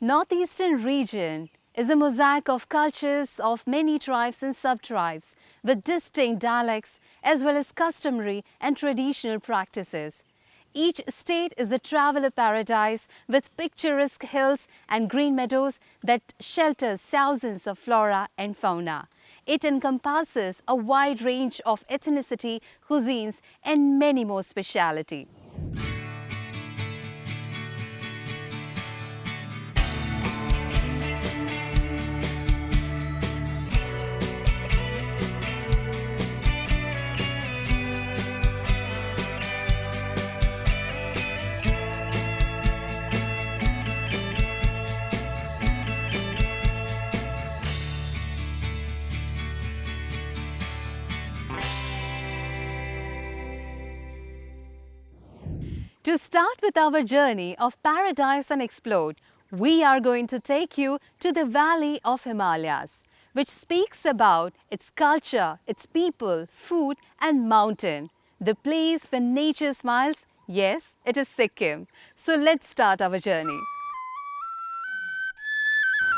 Northeastern region is a mosaic of cultures of many tribes and sub-tribes with distinct dialects as well as customary and traditional practices. Each state is a traveler paradise with picturesque hills and green meadows that shelters thousands of flora and fauna. It encompasses a wide range of ethnicity, cuisines and many more speciality. To start with our journey of Paradise Unexplored, we are going to take you to the Valley of Himalayas, which speaks about its culture, its people, food and mountain. The place where nature smiles, yes, it is Sikkim. So let's start our journey.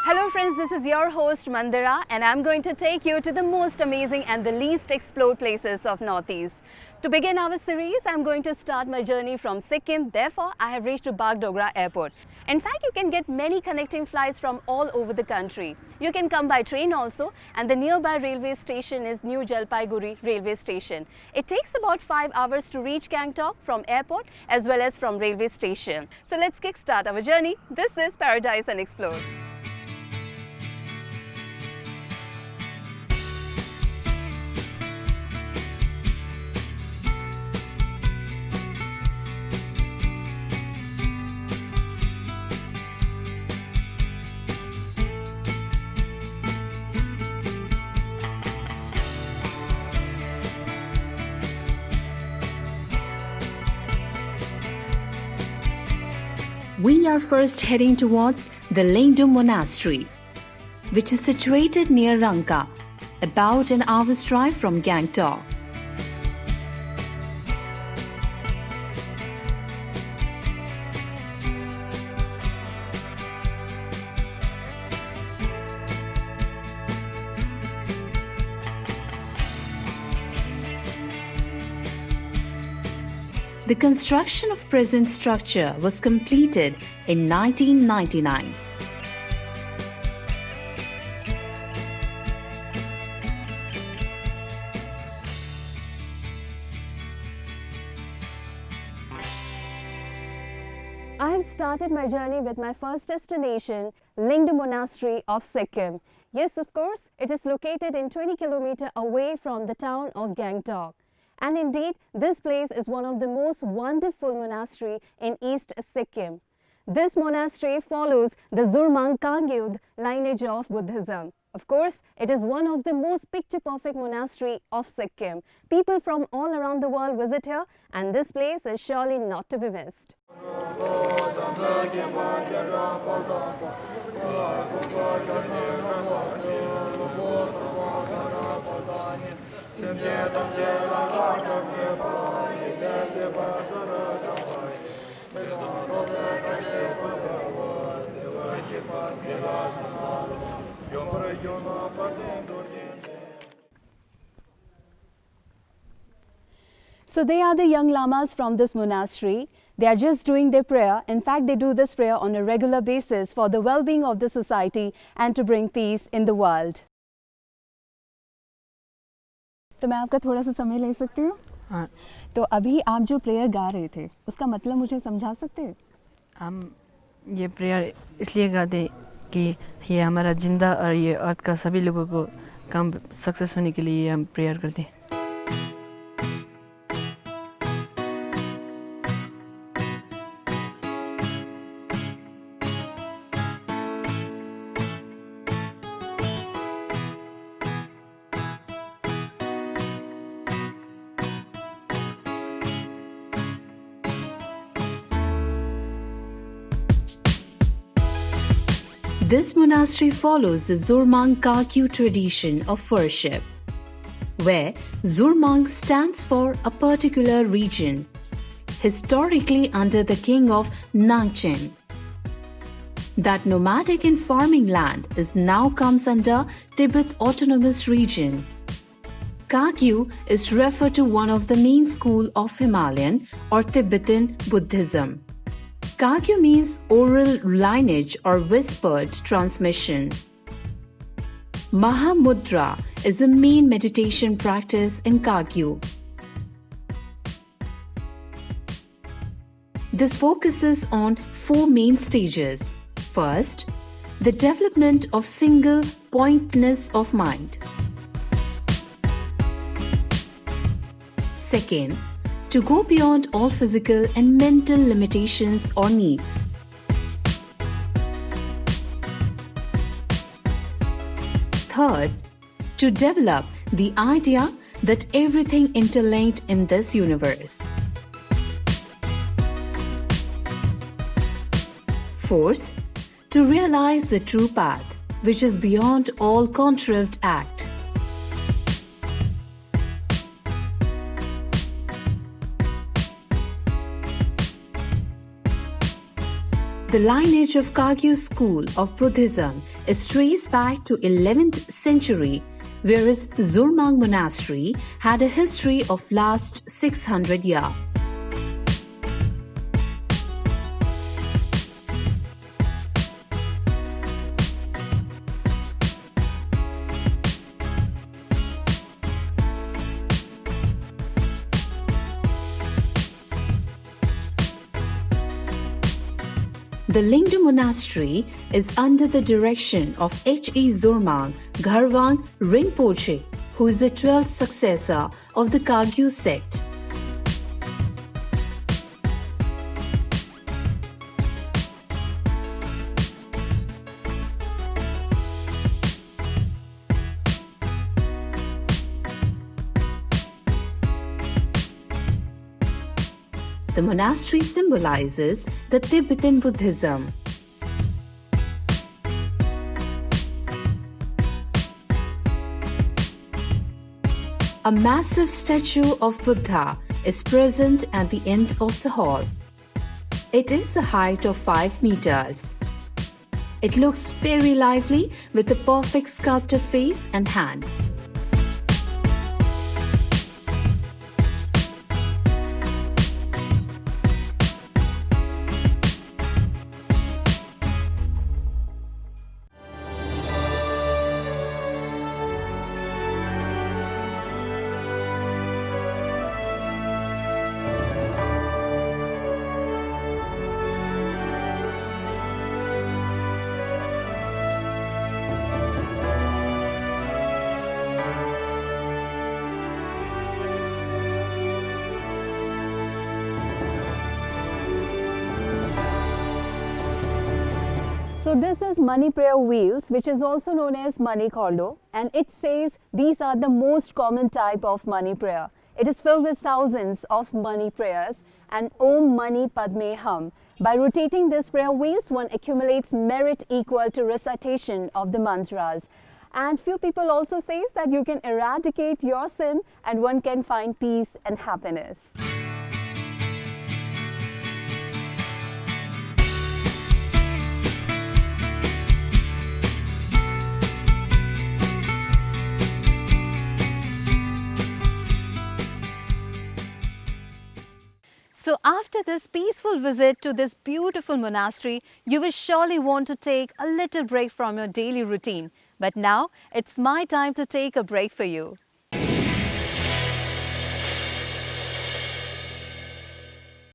Hello friends, this is your host Mandira and I'm going to take you to the most amazing and the least explored places of Northeast. To begin our series, I'm going to start my journey from Sikkim. Therefore, I have reached to Bagdogra Airport. In fact, you can get many connecting flights from all over the country. You can come by train also, and the nearby railway station is New Jalpaiguri Railway Station. It takes about 5 hours to reach Gangtok from airport as well as from railway station. So let's kickstart our journey. This is Paradise Unexplored. We are first heading towards the Lingdum Monastery, which is situated near Rangka, about an hour's drive from Gangtok. The construction of present structure was completed in 1999. I have started my journey with my first destination, Lingdum Monastery of Sikkim. Yes, of course, it is located in 20 km away from the town of Gangtok. And indeed, this place is one of the most wonderful monastery in East Sikkim. This monastery follows the Zurmang Kangyud lineage of Buddhism. Of course, it is one of the most picture-perfect monastery of Sikkim. People from all around the world visit here, and this place is surely not to be missed. So they are the young lamas from this monastery. They are just doing their prayer. In fact, they do this prayer on a regular basis for the well-being of the society and to bring peace in the world. तो मैं आपका थोड़ा सा समय ले सकती हूँ? हाँ। तो अभी आप जो प्रेयर गा रहे थे, उसका मतलब मुझे समझा सकते हैं? हम ये प्रेयर इसलिए गाते कि ये हमारा जिंदा और ये अर्थ का सभी लोगों को काम सक्सेस होने के लिए हम प्रेयर करते हैं। This monastery follows the Zurmang Kagyu tradition of worship, where Zurmang stands for a particular region, historically under the king of Nangchen. that nomadic and farming land is now comes under Tibet Autonomous Region. Kagyu is referred to one of the main school of Himalayan or Tibetan Buddhism. Kagyu means oral lineage or whispered transmission. Mahamudra is the main meditation practice in Kagyu. This focuses on 4 main stages. First, the development of single pointedness of mind. Second, to go beyond all physical and mental limitations or needs. Third, to develop the idea that everything interlinked in this universe. Fourth, to realize the true path, which is beyond all contrived act. The lineage of Kagyu school of Buddhism is traced back to 11th century, whereas Zurmang monastery had a history of last 600 years. The Lingdu Monastery is under the direction of H.E. Zurmang Gharwang Rinpoche, who is the 12th successor of the Kagyu sect. The monastery symbolizes the Tibetan Buddhism. A massive statue of Buddha is present at the end of the hall. It is a height of 5 meters. It looks very lively with a perfect sculpted face and hands. So this is money prayer wheels, which is also known as money cordo, and it says these are the most common type of money prayer. It is filled with thousands of money prayers and Om Mani Padme Hum. By rotating these prayer wheels, one accumulates merit equal to recitation of the mantras. And few people also says that you can eradicate your sin and one can find peace and happiness. So after this peaceful visit to this beautiful monastery, you will surely want to take a little break from your daily routine. But now it's my time to take a break for you.